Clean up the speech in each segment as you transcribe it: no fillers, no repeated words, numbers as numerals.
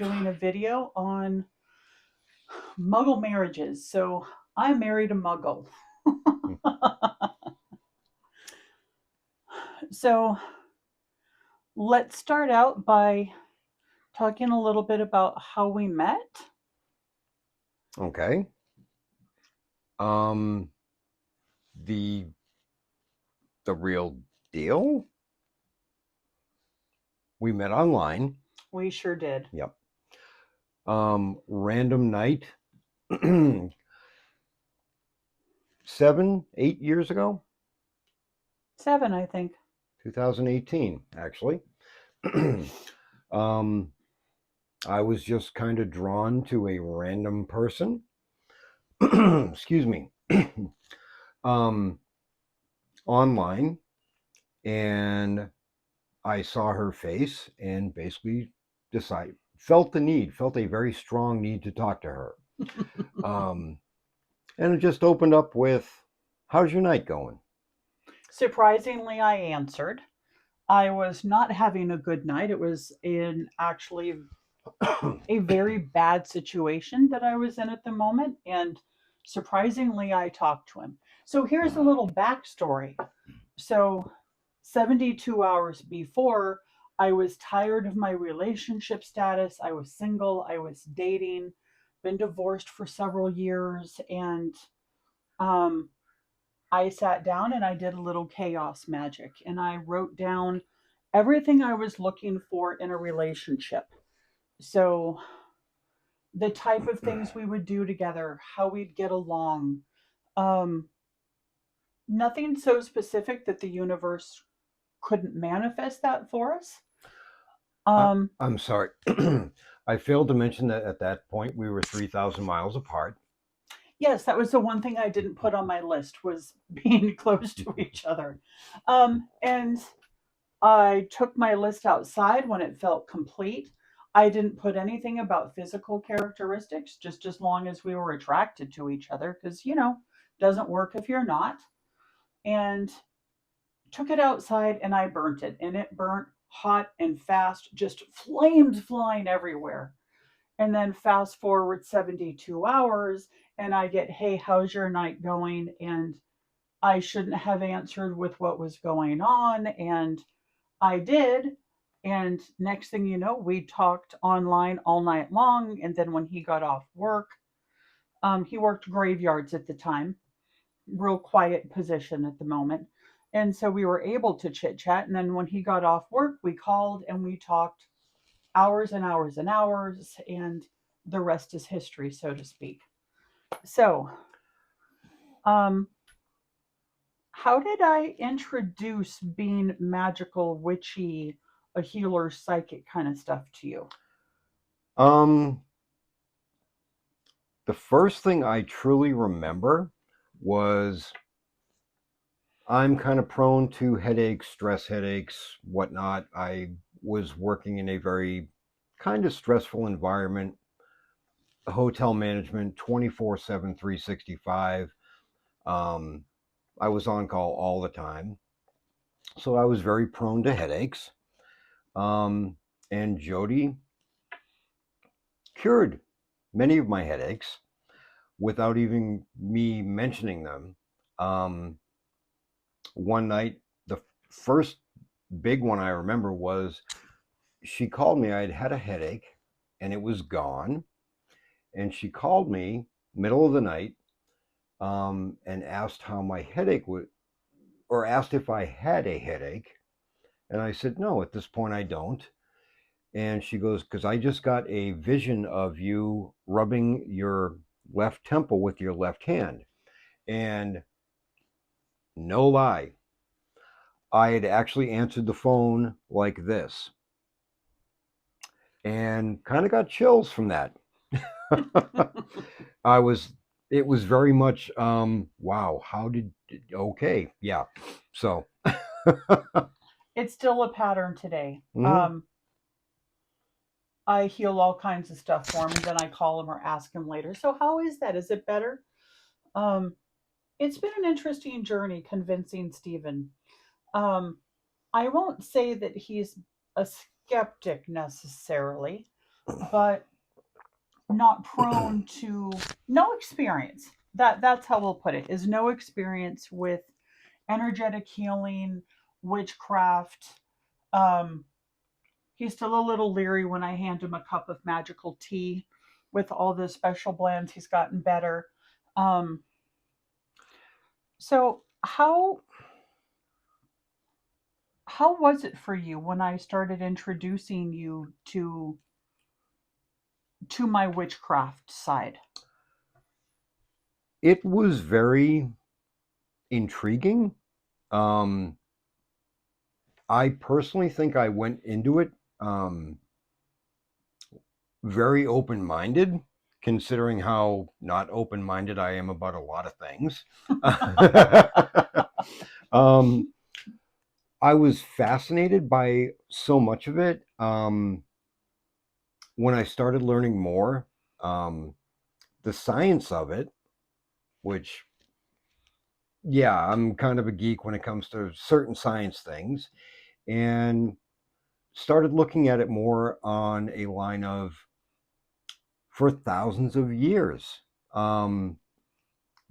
doing a video on Muggle marriages. So I married a Muggle. So let's start out by talking a little bit about how we met. Okay. Um, the the real deal. We met online. We sure did. Yep. Random night. 7, 8 years ago. 7, I think. 2018, actually. um, I was just kind of drawn to a random person. Excuse me. um, Online, and I saw her face and basically felt a very strong need to talk to her. Um, and it just opened up with, "How's your night going?" Surprisingly, I answered. I was not having a good night. It was in actually a very bad situation that I was in at the moment. And surprisingly, I talked to him. So here's a little backstory. So 72 hours before, I was tired of my relationship status. I was single, I was dating, been divorced for several years. And um, I sat down and I did a little chaos magic and I wrote down everything I was looking for in a relationship. So the type of things we would do together, how we'd get along. Um, Nothing so specific that the universe couldn't manifest that for us. I, Um, I'm sorry. I failed to mention that at that point we were 3,000 miles apart. yes, that was the one thing I didn't put on my list was being close to each other. And I took my list outside when it felt complete. I didn't put anything about physical characteristics, just as long as we were attracted to each other, because, doesn't work if you're not. And took it outside and I burnt it. And it burnt hot and fast, just flames flying everywhere. And then fast forward 72 hours and I get, hey, how's your night going? And I shouldn't have answered with what was going on. And I did. And next thing you know, we talked online all night long. And then when he got off work, he worked graveyards at the time, real quiet position at the moment. And so we were able to chit chat. And then when he got off work, we called and we talked hours and hours and hours. And the rest is history, so to speak. So, um, how did I introduce being magical, witchy, a healer, psychic kind of stuff to you? Um, the first thing I truly remember was I'm kind of prone to headaches, stress headaches, whatnot. I was working in a very kind of stressful environment, hotel management, 24/7, 365. Um, I was on call all the time. So I was very prone to headaches. Um, and Jody cured many of my headaches without even me mentioning them. Um, One night, the first big one I remember was she called me. I had had a headache and it was gone. And she called me middle of the night, and asked how my headache would, or asked if I had a headache. And I said, no, at this point I don't. And she goes, because I just got a vision of you rubbing your left temple with your left hand. And no lie, I had actually answered the phone like this and kind of got chills from that. I was, it was very much, wow, okay, yeah. So, It's still a pattern today. mhm. I heal all kinds of stuff for him, and then I call him or ask him later. So, how is that? Is it better? Um, it's been an interesting journey convincing Stephen. Um, I won't say that he's a skeptic necessarily. but not prone to no experience. That's how we'll put it. Is no experience with energetic healing, witchcraft. Um, he's still a little leery when I hand him a cup of magical tea with all the special blends. He's gotten better. Um, so how was it for you when I started introducing you to my witchcraft side? It was very intriguing. Um, I personally think I went into it very open minded, considering how not open minded I am about a lot of things. um, I was fascinated by so much of it. When I started learning more, um, the science of it, which, yeah, I'm kind of a geek when it comes to certain science things, and started looking at it more on a line of for thousands of years. Um,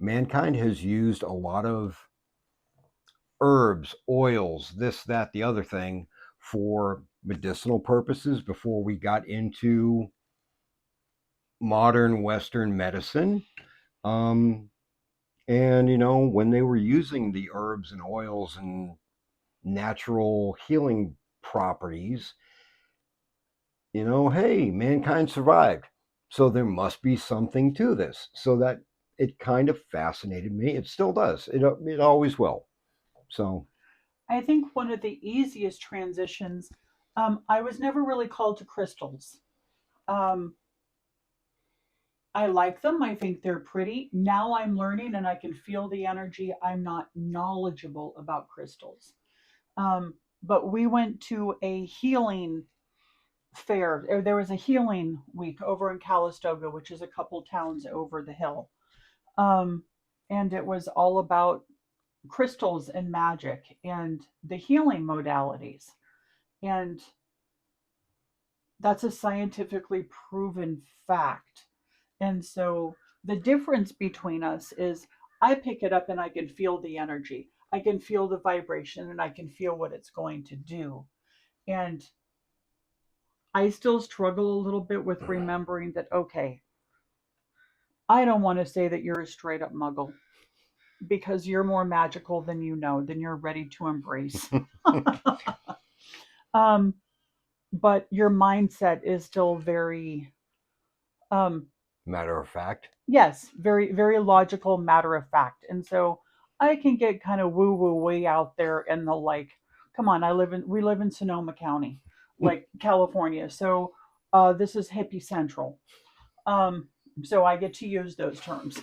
Mankind has used a lot of herbs, oils, this, that, the other thing for medicinal purposes before we got into modern Western medicine. Um, and, when they were using the herbs and oils and natural healing properties, hey, mankind survived. So there must be something to this. So that it kind of fascinated me. It still does. It always will. So, I think one of the easiest transitions, I was never really called to crystals. Um, I like them. I think they're pretty. Now I'm learning and I can feel the energy. I'm not knowledgeable about crystals. But we went to a healing fair. There was a healing week over in Calistoga, which is a couple towns over the hill. Um, and it was all about crystals and magic and the healing modalities. And that's a scientifically proven fact. And so the difference between us is I pick it up and I can feel the energy. I can feel the vibration and I can feel what it's going to do. And I still struggle a little bit with remembering that, okay, I don't want to say that you're a straight up muggle because you're more magical than you know, than you're ready to embrace. um, but your mindset is still very, um, matter of fact. yes, very, very logical, matter of fact. And so I can get kind of woo woo way out there and the like, come on, we live in Sonoma County, like California. So this is hippie central. Um, so I get to use those terms.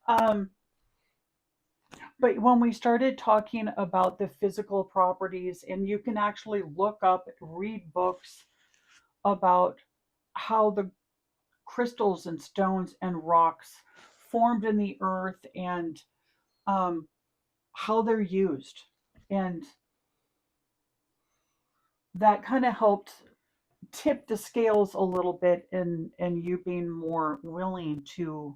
um, but when we started talking about the physical properties, and you can actually look up, read books about how the crystals and stones and rocks formed in the earth and um, how they're used. And that kind of helped tip the scales a little bit in you being more willing to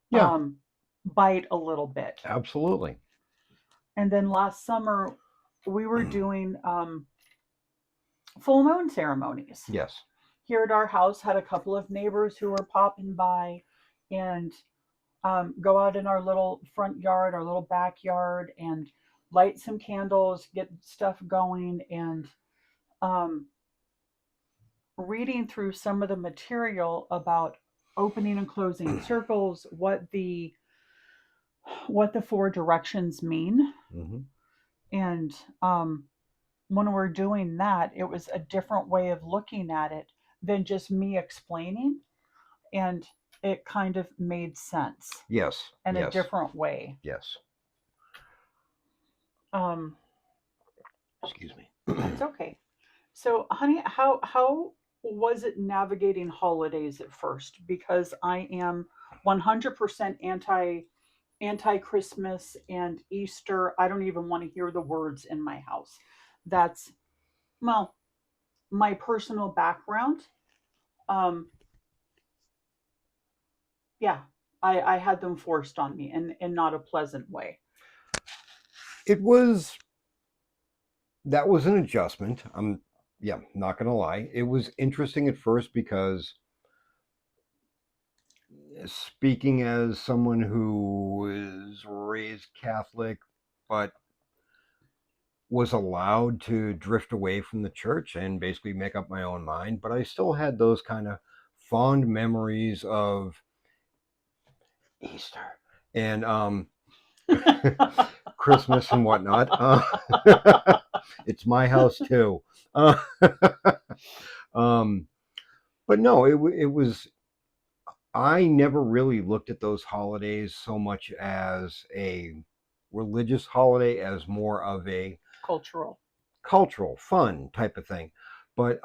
Yeah, um, bite a little bit. absolutely. And then last summer, we were doing full moon ceremonies Yes. here at our house. Had a couple of neighbors who were popping by and go out in our little front yard, our little backyard, and light some candles, get stuff going, and um, reading through some of the material about opening and closing circles, what the four directions mean, Hmm. and when we're doing that, it was a different way of looking at it than just me explaining, and it kind of made sense Yes. in a Yes. different way. Yes. Um, Excuse me. that's okay. So, honey, how was it navigating holidays at first? Because I am 100% anti Christmas and Easter. I don't even want to hear the words in my house. That's well. my personal background, um, yeah, I had them forced on me in not a pleasant way. It was that was an adjustment. I'm yeah, not gonna lie. It was interesting at first because speaking as someone who is raised Catholic, but was allowed to drift away from the church and basically make up my own mind, but I still had those kind of fond memories of Easter and Christmas and whatnot. It's my house too. Uh, um, but no, it was. I never really looked at those holidays so much as a religious holiday, as more of a Cultural. cultural, fun type of thing. But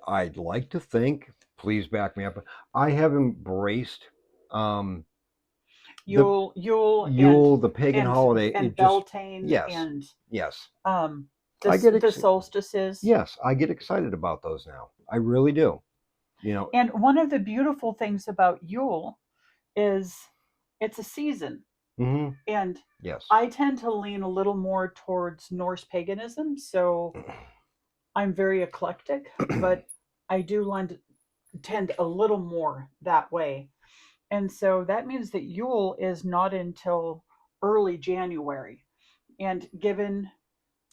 I'd like to think, please back me up, I have embraced um, the Yule Yule, the pagan and holiday. and It just, Beltane yes, and yes. um I get, the solstices. yes, I get excited about those now. I really do. You know, And one of the beautiful things about Yule is it's a season. hmm And yes. I tend to lean a little more towards Norse paganism, so I'm very eclectic, but I do tend a little more that way. And so that means that Yule is not until early January. And given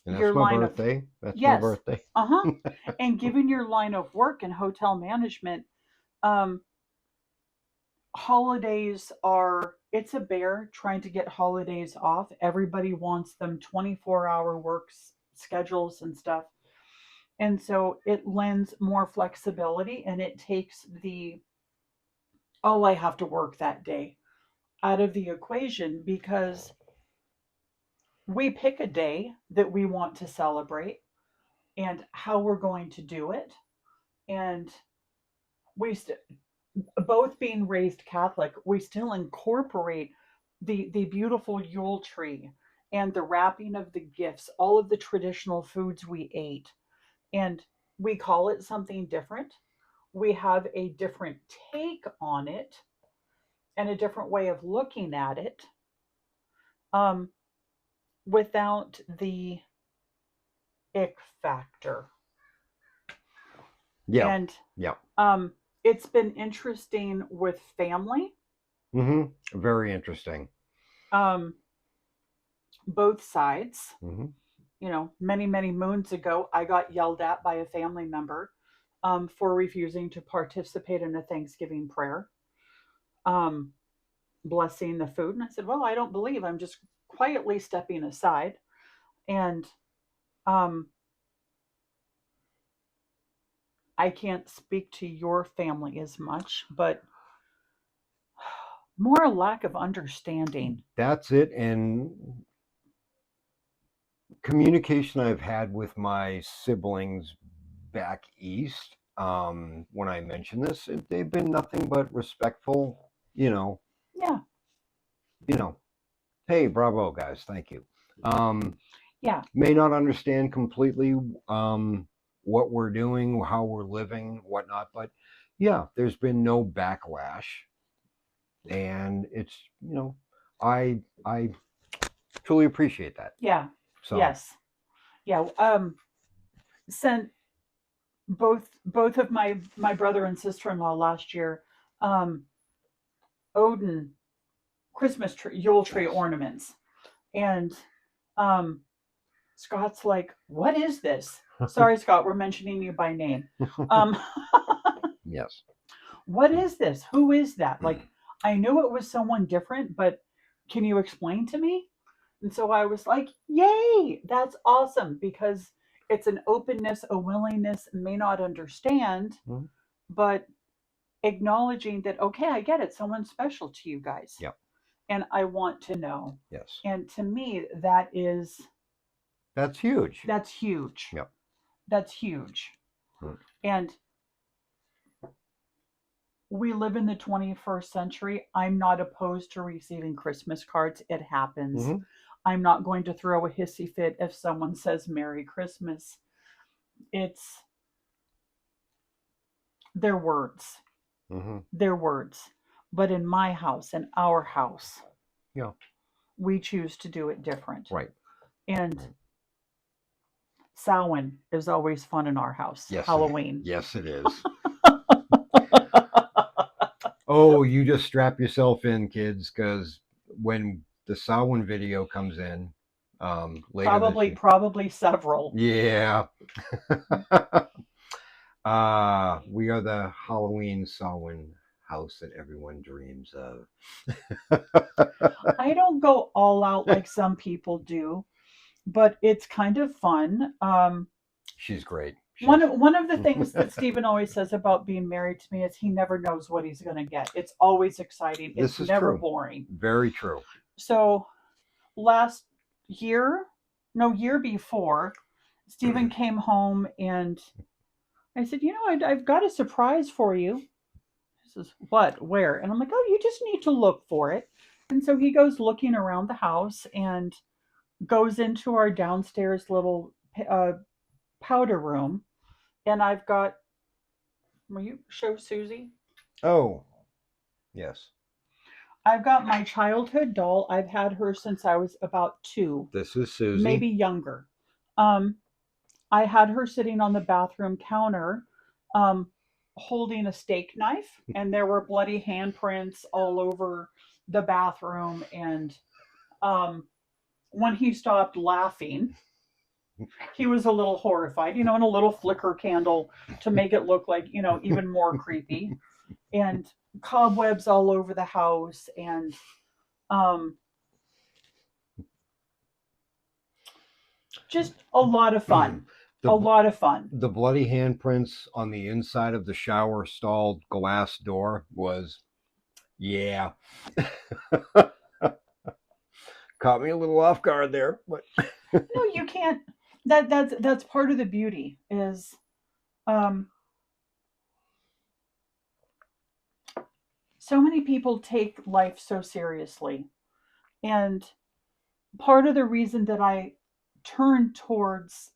And your that's my line of, birthday. That's my yes, birthday. uh-huh. And given your line of work in hotel management, um, holidays are, it's a bear trying to get holidays off. Everybody wants them 24-hour work schedules and stuff. And so it lends more flexibility and it takes the, oh, I have to work that day out of the equation because we pick a day that we want to celebrate and how we're going to do it. And we both being raised Catholic, we still incorporate the beautiful Yule tree and the wrapping of the gifts, all of the traditional foods we ate, and we call it something different. We have a different take on it and a different way of looking at it, um, without the ick factor. Yeah, And yeah. it's been interesting with family, Very interesting. um, both sides. hmm You know, many moons ago, I got yelled at by a family member, for refusing to participate in a Thanksgiving prayer, um, blessing the food. And I said, well, I don't believe, I'm just quietly stepping aside. And um, I can't speak to your family as much, but more a lack of understanding. That's it. And communication I've had with my siblings back east, when I mention this, they've been nothing but respectful. Yeah, You know, hey, bravo, guys, thank you. Um, yeah, may not understand completely what we're doing, how we're living, whatnot, but yeah, there's been no backlash, and it's I truly appreciate that. yeah, So, yes, yeah. Sent both of my brother and sister-in-law last year, um, Odin Christmas tree, Yule tree yes, ornaments. And um, Scott's like, what is this? Sorry, Scott, we're mentioning you by name. Um, yes, what is this? Who is that? Like, I knew it was someone different, but can you explain to me? And so I was like, yay, that's awesome because it's an openness, a willingness, may not understand, Mhm. but acknowledging that, okay, I get it. Someone's special to you guys. yep, And I want to know. yes, And to me, that is, that's huge. that's huge. Yep. That's huge. And we live in the 21st century. I'm not opposed to receiving Christmas cards. It happens. Mm-hmm. I'm not going to throw a hissy fit if someone says Merry Christmas. It's their words, Mm-hmm. their words. But in my house, in our house, Yeah. we choose to do it different. Right. And Right. Samhain is always fun in our house. Yes. Halloween. Yes, it is. Oh, you just strap yourself in, kids, because when the Samhain video comes in later this probably, year, probably several. yeah, we are the Halloween Samhain house that everyone dreams of. I don't go all out like some people do, but it's kind of fun. She's great. One She's of one of the things that Stephen always says about being married to me is he never knows what he's going to get. It's always exciting. It's this is never true. boring. Very true. So last year, no, year before, Stephen came home and I said, I've got a surprise for you. He says, what? Where? And I'm like, oh, you just need to look for it. And so he goes looking around the house and goes into our downstairs little uh, powder room. And I've got, will you show Susie? Oh, yes. I've got my childhood doll. I've had her since I was about 2, This is Susie. maybe younger. Um, I had her sitting on the bathroom counter, um, holding a steak knife, and there were bloody handprints all over the bathroom. And um, when he stopped laughing, he was a little horrified, and a little flicker candle to make it look like, even more creepy. And cobwebs all over the house, and um, just a lot of fun. the A lot of fun. the bloody handprints on the inside of the shower stall glass door was, yeah. Caught me a little off guard there, but No, you can't. That's part of the beauty is um, so many people take life so seriously, and part of the reason that I turned towards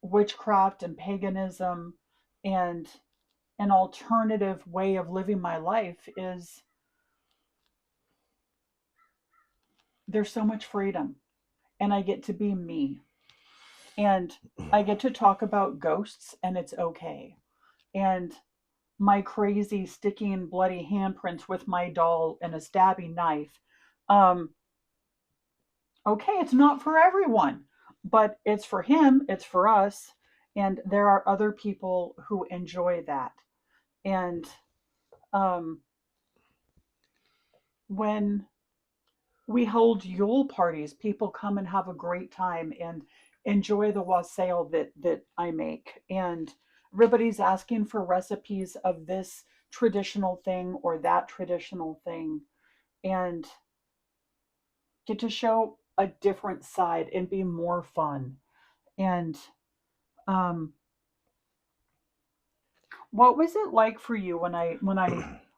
witchcraft and paganism and an alternative way of living my life is there's so much freedom, and I get to be me, and I get to talk about ghosts, and it's okay. And my crazy sticking bloody handprints with my doll and a stabbing knife. Um, okay, it's not for everyone, but it's for him, it's for us, and there are other people who enjoy that. And um, when we hold Yule parties, people come and have a great time and enjoy the wassail that I make. And everybody's asking for recipes of this traditional thing or that traditional thing, and get to show a different side and be more fun. And um, what was it like for you when I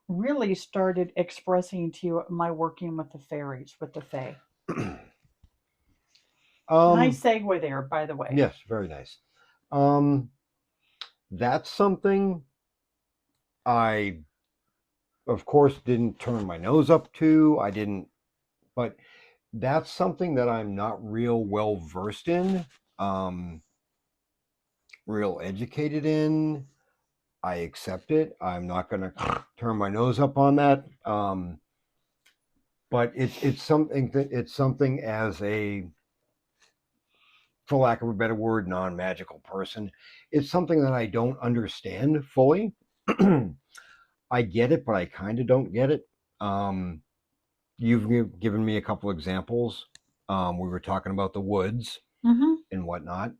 really started expressing to you my working with the fairies, with the fae? Nice um, segue there, by the way. yes, very nice. Um, that's something I, of course, didn't turn my nose up to. I didn't, but that's something that I'm not real well versed in, um, real educated in. I accept it. I'm not going to turn my nose up on that. But it's something as a, for lack of a better word, non-magical person. It's something that I don't understand fully. I get it, but I kind of don't get it. Um, you've given me a couple examples. We were talking about the woods Mm-hmm. and whatnot.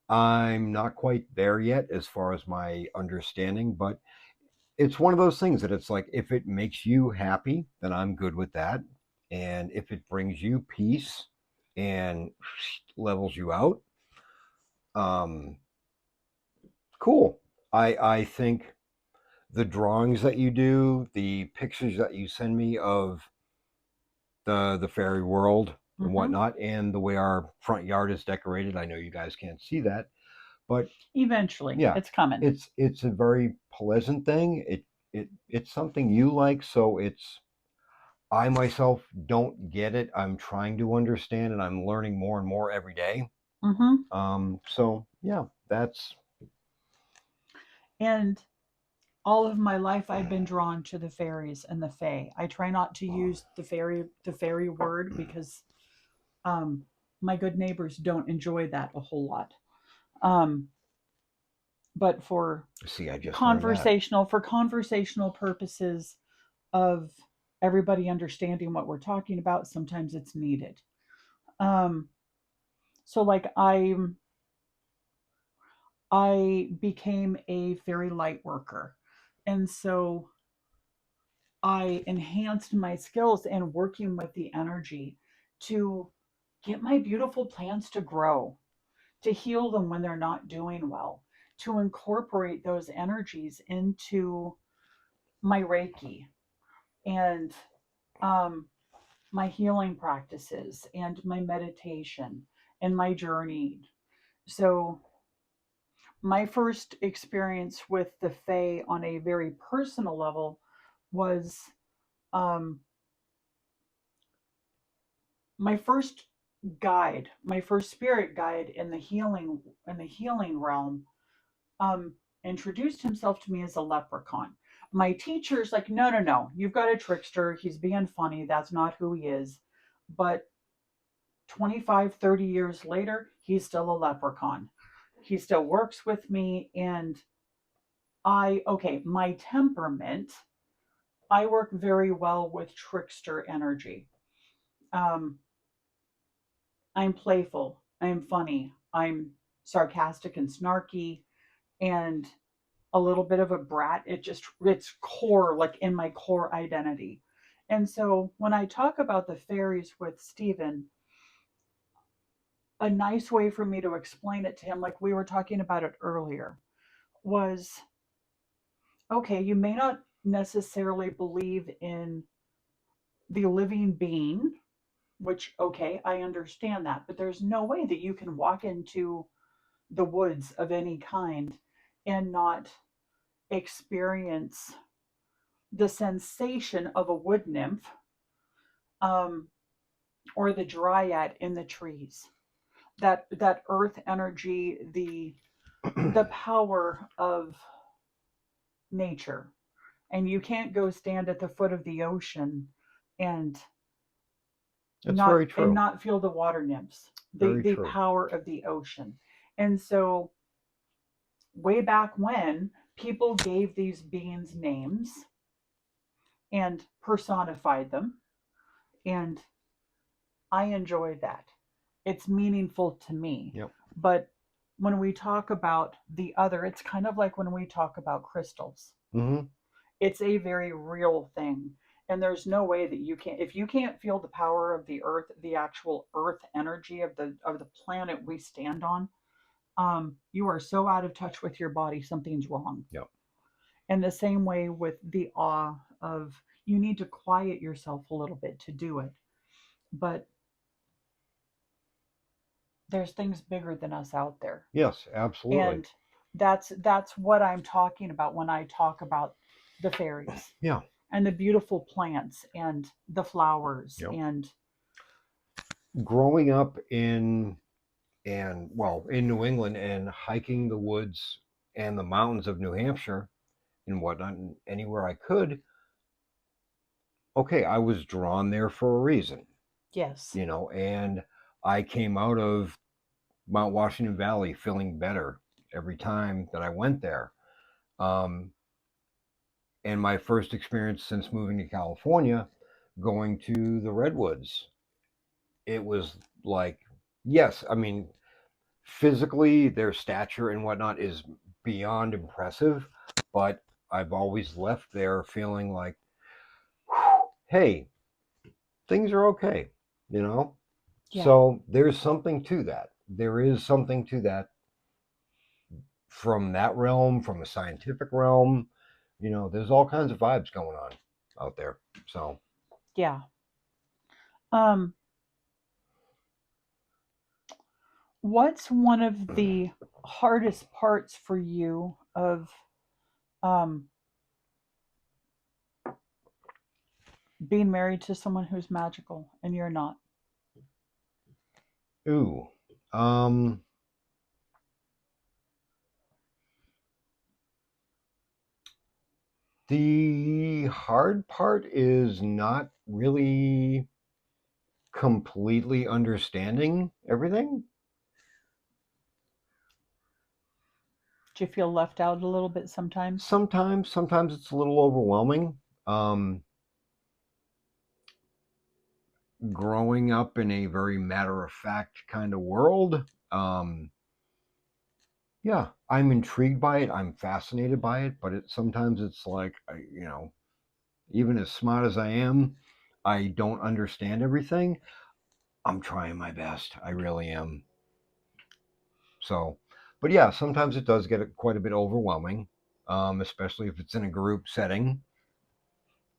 I'm not quite there yet as far as my understanding, but it's one of those things that it's like, if it makes you happy, then I'm good with that. And if it brings you peace and levels you out, um, cool. I think the drawings that you do, the pictures that you send me of the fairy world and Mm-hmm. whatnot, and the way our front yard is decorated. I know you guys can't see that, But Eventually, yeah, it's coming. it's a very pleasant thing. It's something you like, so it's I myself don't get it. I'm trying to understand, and I'm learning more and more every day. Mm-hmm. So yeah, that's And all of my life, I've been drawn to the fairies and the fae. I try not to use the fairy word because um, my good neighbors don't enjoy that a whole lot. Um, but see, I just learned that. for conversational purposes of everybody understanding what we're talking about, sometimes it's needed. Um, so like I became a fairy light worker. And so I enhanced my skills in working with the energy to get my beautiful plants to grow, to heal them when they're not doing well, to incorporate those energies into my Reiki and um, my healing practices and my meditation and my journey. So, my first experience with the Fae on a very personal level was um, my first my first spirit guide in the healing realm, um, introduced himself to me as a leprechaun. My teacher's like, no, no, no, you've got a trickster. He's being funny. That's not who he is. But 25, 30 years later, he's still a leprechaun. He still works with me. And okay, my temperament, I work very well with trickster energy. Um, I'm playful. I'm funny. I'm sarcastic and snarky and a little bit of a brat. It's core, like in my core identity. And so when I talk about the fairies with Stephen, a nice way for me to explain it to him, like we were talking about it earlier, was okay, you may not necessarily believe in the living being, which, okay, I understand that, but there's no way that you can walk into the woods of any kind and not experience the sensation of a wood nymph, um, or the dryad in the trees. That earth energy, the power of nature. And you can't go stand at the foot of the ocean and That's very true. not feel the water nymphs, Very the true. power of the ocean. And so way back when, people gave these beings names and personified them, and I enjoy that. It's meaningful to me. Yep. But when we talk about the other, it's kind of like when we talk about crystals. Mm-hmm. It's a very real thing. And there's no way that if you can't feel the power of the earth, the actual earth energy of the planet we stand on, you are so out of touch with your body, something's wrong. Yep. And the same way with the awe of, you need to quiet yourself a little bit to do it. But there's things bigger than us out there. Yes, absolutely. And that's what I'm talking about when I talk about the fairies Yeah. and the beautiful plants and the flowers Yep. and Growing up in New England and hiking the woods and the mountains of New Hampshire and whatnot, and anywhere I could, okay, I was drawn there for a reason, yes, and I came out of Mount Washington Valley feeling better every time that I went there. Um, and my first experience since moving to California, going to the Redwoods, it was like, yes, I mean, physically, their stature and whatnot is beyond impressive, but I've always left there feeling like, hey, things are okay, you know? yeah, So there's something to that. There is something to that from that realm, from the scientific realm. There's all kinds of vibes going on out there. So, yeah. Um, What's one of the hardest parts for you of um, being married to someone who's magical and you're not? Ooh. Um, the hard part is not really completely understanding everything. Do you feel left out a little bit sometimes? Sometimes it's a little overwhelming. Um, Growing up in a very matter of fact kind of world, um, yeah, I'm intrigued by it. I'm fascinated by it, but sometimes it's like, even as smart as I am, I don't understand everything. I'm trying my best. I really am. So, but yeah, sometimes it does get quite a bit overwhelming, especially if it's in a group setting.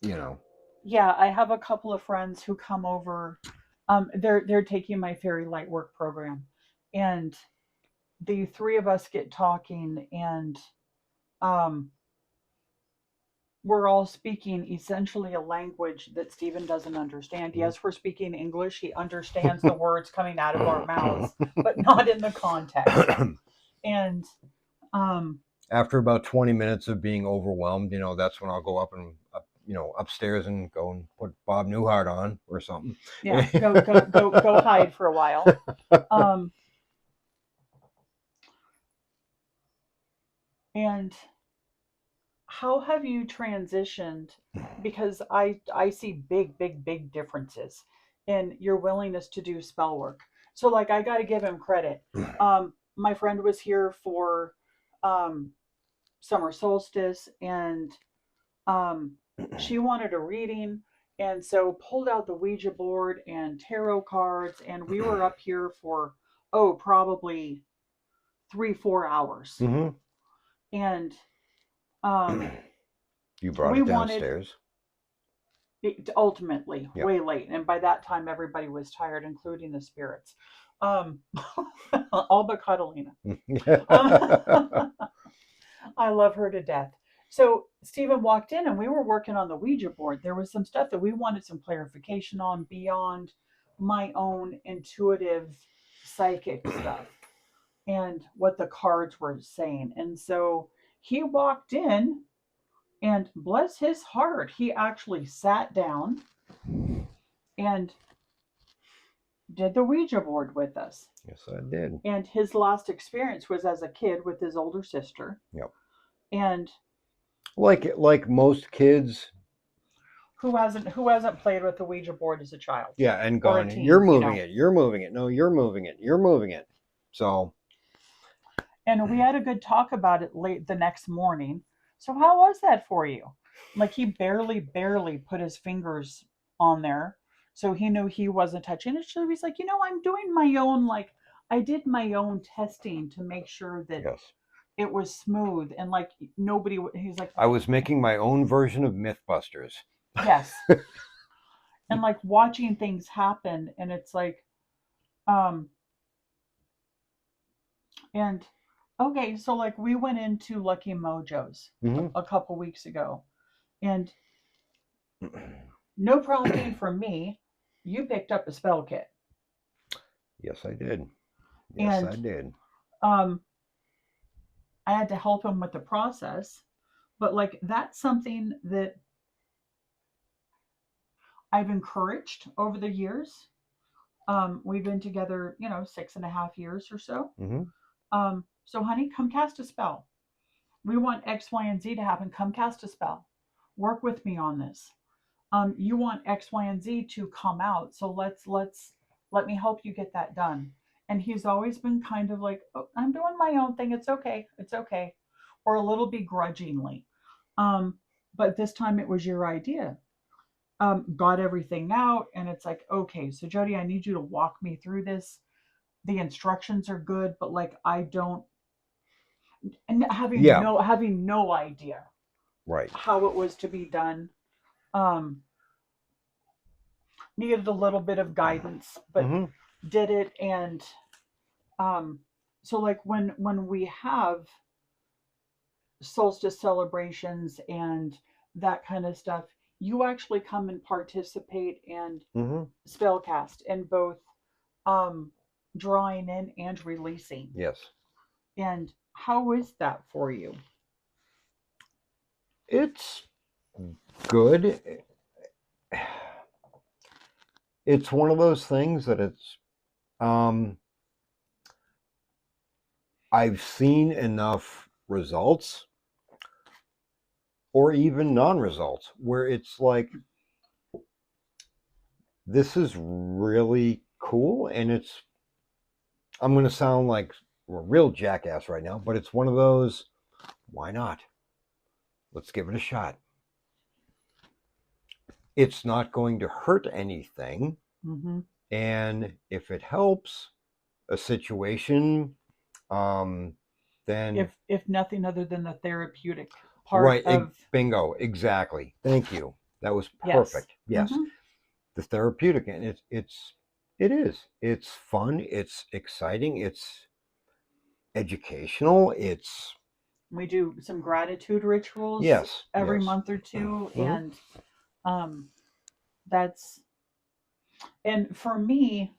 You know. Yeah, I have a couple of friends who come over. They're taking my fairy light work program, and the three of us get talking, and um, we're all speaking essentially a language that Stephen doesn't understand. Yes, we're speaking English. He understands the words coming out of our mouths, but not in the context. And um, After about 20 minutes of being overwhelmed, that's when I'll go up and upstairs and go and put Bob Newhart on or something. yeah, go hide for a while. Um, and how have you transitioned? Because I see big differences in your willingness to do spell work. So like I got to give him credit. My friend was here for um, summer solstice, and um, she wanted a reading, and so pulled out the Ouija board and tarot cards, and we were up here for probably 3 4 hours, Mm-hmm. and um, You brought we it wanted downstairs. ultimately Yep. way late, and by that time everybody was tired, including the spirits, um, all but Catalina. I love her to death. So Stephen walked in and we were working on the Ouija board. There was some stuff that we wanted some clarification on beyond my own intuitive psychic stuff and what the cards were saying. And so he walked in, and bless his heart, he actually sat down and did the Ouija board with us. Yes, I did. And his last experience was as a kid with his older sister. Yep. And Like most kids. who hasn't played with the Ouija board as a child Yeah, and or a gone. You're teen, moving it. You're moving it. No, you're moving it. You're moving it. So. And we had a good talk about it late the next morning. So how was that for you? Like he barely put his fingers on there, so he knew he wasn't touching it. So he's like, I'm doing my own, like I did my own testing to make sure that Yes. it was smooth and like nobody. He's like, I was making my own version of Mythbusters. yes, and like watching things happen, and it's like, um, and okay, so like we went into Lucky Mojo's Mm-hmm. a couple weeks ago, and no prompting from me, you picked up a spell kit, Yes, I did. Yes, I and did. um, I had to help him with the process. But like that's something that I've encouraged over the years. We've been together, 6.5 years or so. Mm-hmm. So honey, come cast a spell. We want X, Y, and Z to happen. Come cast a spell. Work with me on this. You want X, Y, and Z to come out. So let me help you get that done. And he's always been kind of like, oh, I'm doing my own thing. It's okay. It's okay. Or a little begrudgingly. Um, but this time it was your idea. Got everything out, and it's like, okay, so Jody, I need you to walk me through this. The instructions are good, but like I don't, and Yeah. having no idea Right. how it was to be done. Um, Needed a little bit of guidance, but Mm-hmm. did it, and um so like when we have solstice celebrations and that kind of stuff, you actually come and participate and Hmm. spellcast in both um drawing in and releasing. Yes. And how is that for you? It's good. It's one of those things that um, I've seen enough results or even non-results where it's like, this is really cool, and I'm going to sound like a real jackass right now, but it's one of those, why not? Let's give it a shot. It's not going to hurt anything. Mm-hmm. And if it helps a situation, um, then If nothing other than the therapeutic part right, of. bingo, exactly. Thank you. That was Yes. perfect. Yes, Mm-hmm. the therapeutic, and it is. It's fun. It's exciting. It's educational. It's We do some gratitude rituals yes, every yes. month or two, Hmm. and um, that's and for me,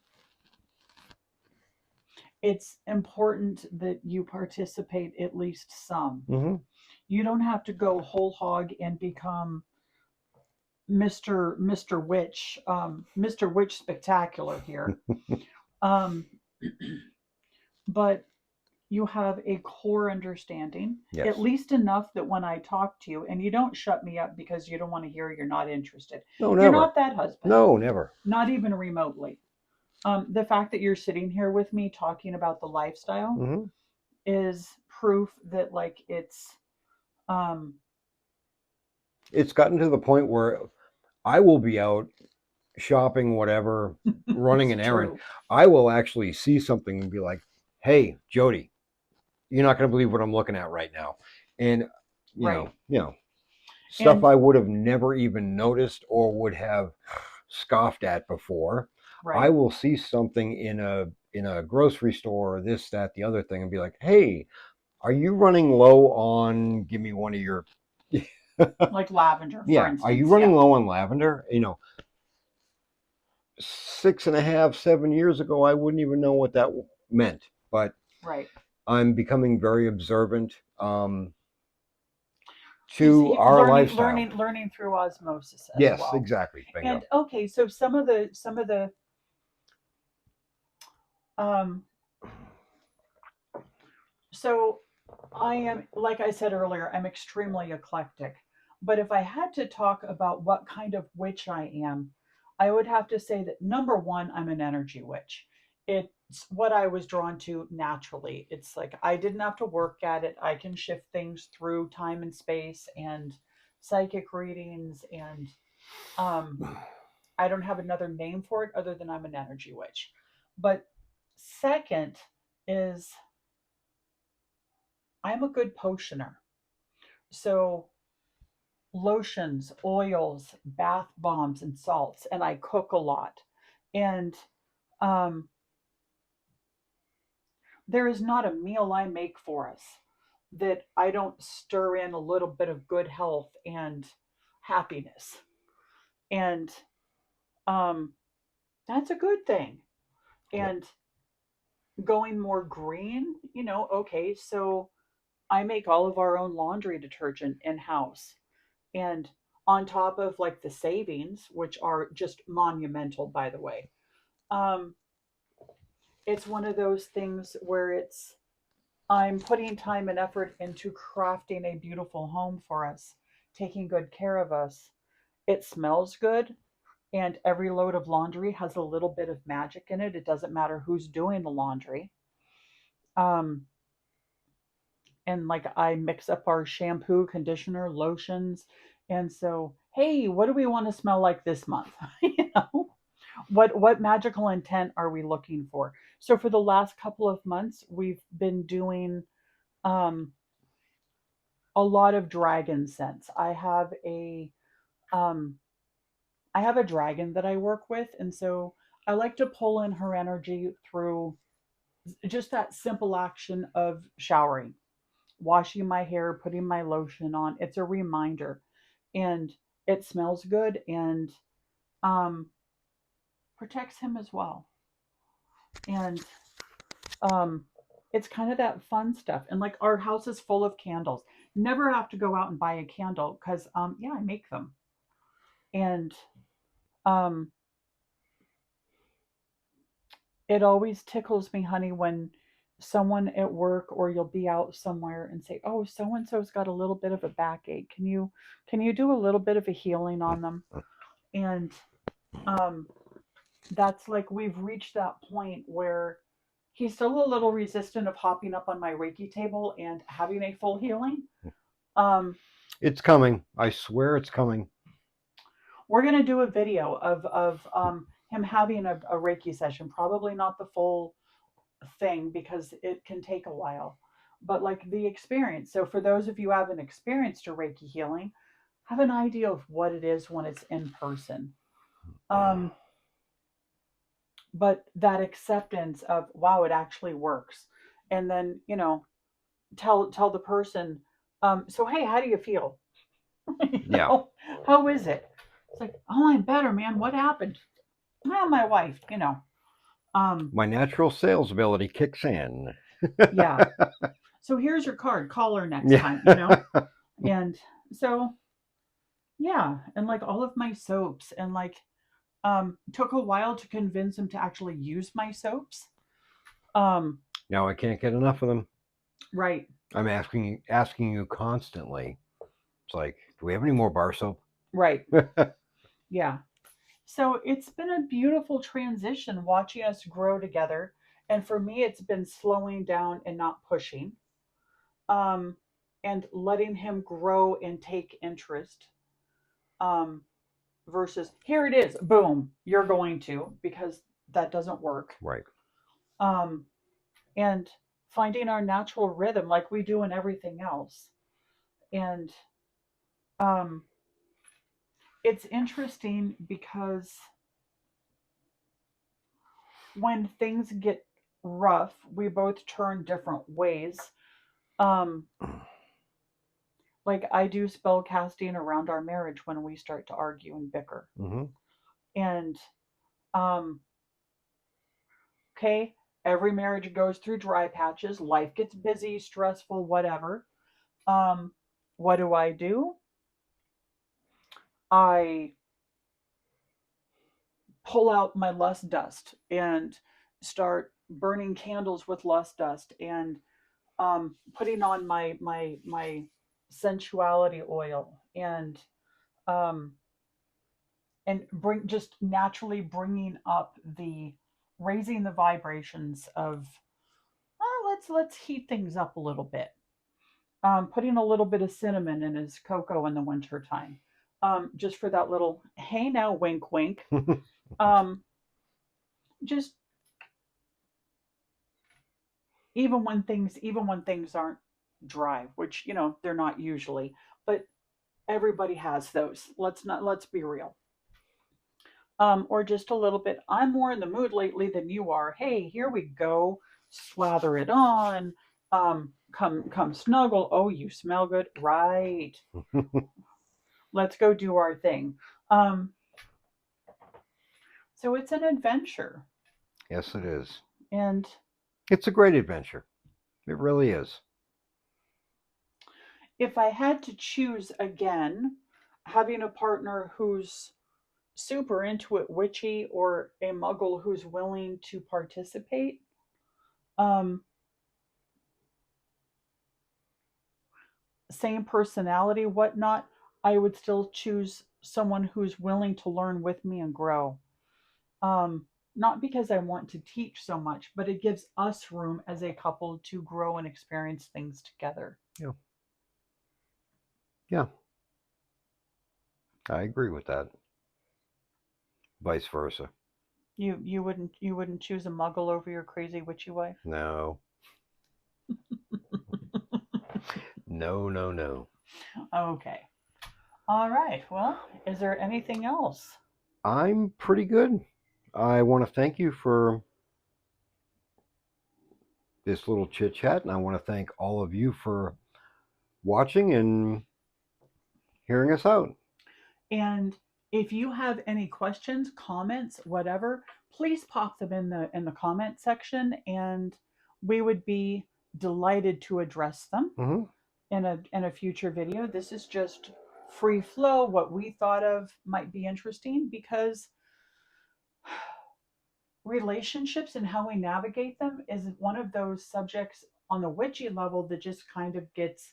it's important that you participate at least some. Hmm. You don't have to go whole hog and become Mr. Witch, Mr. Witch Spectacular here. Um, but you have a core understanding, at Yes. least enough that when I talk to you, and you don't shut me up because you don't want to hear you're not interested. No, You're never. not that husband, No, never. not even remotely. The fact that you're sitting here with me talking about the lifestyle Hmm. is proof that like um It's gotten to the point where I will be out shopping, whatever, running it's an errand. true. I will actually see something and be like, "Hey, Jody, you're not going to believe what I'm looking at right now," and Right. stuff And I would have never even noticed or would have scoffed at before. I right. will see something in a grocery store or this, that, the other thing, and be like, "Hey, are you running low on? Give me one of your." Like lavender, for Yeah, are you instance. running Yeah. low on lavender? 6.5, 7 years ago, I wouldn't even know what that meant. But Right. I'm becoming very observant You to see, our lifestyle. learning through osmosis as Yes, well. exactly. And Bingo. okay, so some of the um so I am, like I said earlier, I'm extremely eclectic. But if I had to talk about what kind of witch I am, I would have to say that number one, I'm an energy witch. It's what I was drawn to naturally. It's like I didn't have to work at it. I can shift things through time and space and psychic readings, and um I don't have another name for it other than I'm an energy witch. But second is I'm a good potioner. So lotions, oils, bath bombs, and salts, and I cook a lot. And um, there is not a meal I make for us that I don't stir in a little bit of good health and happiness. And um, that's a good thing. Yep. And going more green, okay, so I make all of our own laundry detergent in house. And on top of like the savings, which are just monumental, by the way, um, it's one of those things where I'm putting time and effort into crafting a beautiful home for us, taking good care of us. It smells good, and every load of laundry has a little bit of magic in it. It doesn't matter who's doing the laundry. Um, and like I mix up our shampoo, conditioner, lotions. And so, hey, what do we want to smell like this month? you know, what magical intent are we looking for? So for the last couple of months, we've been doing um, a lot of dragon scents. Um, I have a dragon that I work with, and so I like to pull in her energy through just that simple action of showering, washing my hair, putting my lotion on, it's a reminder. And it smells good and um, protects him as well. And um, it's kind of that fun stuff. And like our house is full of candles. Never have to go out and buy a candle because, yeah, I make them. And um, it always tickles me, honey, when someone at work or you'll be out somewhere and say, "Oh, so and so's got a little bit of a backache. Can you do a little bit of a healing on them?" And um, that's like we've reached that point where he's still a little resistant of hopping up on my Reiki table and having a full healing. Um, It's coming. I swear it's coming. we're gonna do a video of him having a Reiki session. Probably not the full thing because it can take a while, but like the experience. So for those of you who haven't experienced a Reiki healing, have an idea of what it is when it's in person. Um, but that acceptance of wow, it actually works, and then tell the person, so hey, how do you feel? you Yeah. know, how is it? It's like, oh, I'm better, man. What happened? Well, my wife. Um, My natural sales ability kicks in. yeah. So here's your card. Call her next Yeah. time. And so yeah, and like all of my soaps, and like took a while to convince him to actually use my soaps. Um, Now I can't get enough of them. right, I'm asking you constantly. It's like, do we have any more bar soap? right, yeah. So it's been a beautiful transition watching us grow together. And for me, it's been slowing down and not pushing, um, and letting him grow and take interest, um, versus here it is, boom, you're going to, because that doesn't work. Right. Um, and finding our natural rhythm like we do in everything else. And um, it's interesting because when things get rough, we both turn different ways. Um, like I do spell casting around our marriage when we start to argue and bicker. Mm-hmm. And um, okay, every marriage goes through dry patches. Life gets busy, stressful, whatever. Um, what do? I pull out my lust dust and start burning candles with lust dust and putting on my sensuality oil um, and bring just naturally bringing up the raising the vibrations of let's heat things up a little bit. Putting a little bit of cinnamon in his cocoa in the wintertime, just for that little hey now wink wink. Um, just even when things aren't dry, which they're not usually, but everybody has those. Let's be real. Or just a little bit. I'm more in the mood lately than you are. Hey, here we go. Slather it on. Come snuggle. Oh, you smell good. Right. Let's go do our thing. Um, so it's an adventure, Yes, it is. and It's a great adventure. It really is. if I had to choose again, having a partner who's super into it, witchy, or a muggle who's willing to participate, um, same personality, whatnot, I would still choose someone who's willing to learn with me and grow. Not because I want to teach so much, but it gives us room as a couple to grow and experience things together. Yeah. Yeah. I agree with that. Vice versa. You wouldn't choose a muggle over your crazy witchy wife? No. No, no, no. Okay. All right. Well, is there anything else? I'm pretty good. I want to thank you for this little chit chat, and I want to thank all of you for watching and hearing us out. And if you have any questions, comments, whatever, please pop them in the comment section, and we would be delighted to address them Mm-hmm. in a future video. This is just free flow, what we thought of might be interesting, because relationships and how we navigate them is one of those subjects on the witchy level that just kind of gets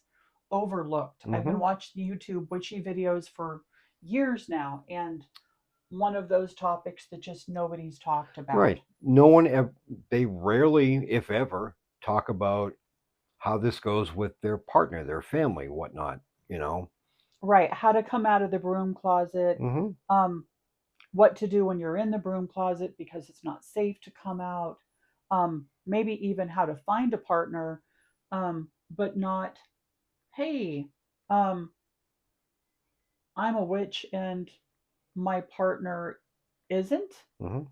overlooked. I've Mm-hmm. been watching YouTube witchy videos for years now, and one of those topics that just nobody's talked about. Right. No one ever, they rarely, if ever, talk about how this goes with their partner, their family, whatnot, you know? Right, how to come out of the broom closet, Mm-hmm. um, what to do when you're in the broom closet because it's not safe to come out, maybe even how to find a partner, but not, hey, um, I'm a witch and my partner isn't, Mm-hmm.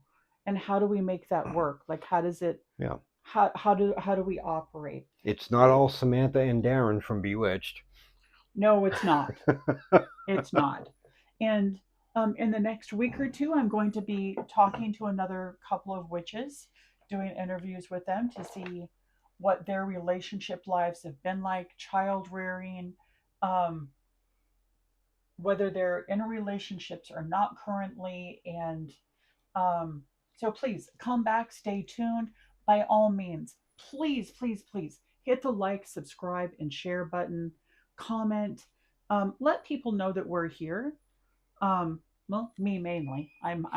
and how do we make that work? Like, how does it? Yeah. How do we operate? It's not all Samantha and Darren from Bewitched. No, it's not. It's not. And in the next week or two, I'm going to be talking to another couple of witches, doing interviews with them to see what their relationship lives have been like, child rearing, um, whether they're in relationships or not currently. And so please come back, stay tuned. By all means, please, please, please hit the like, subscribe, and share button, comment. Let people know that we're here. Well, me mainly. I'm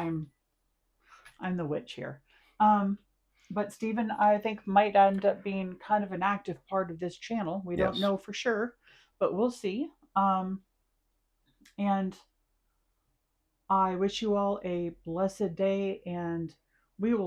the witch here. Um, but Stephen, I think, might end up being kind of an active part of this channel. We don't Yes. know for sure, but we'll see. And I wish you all a blessed day, and we will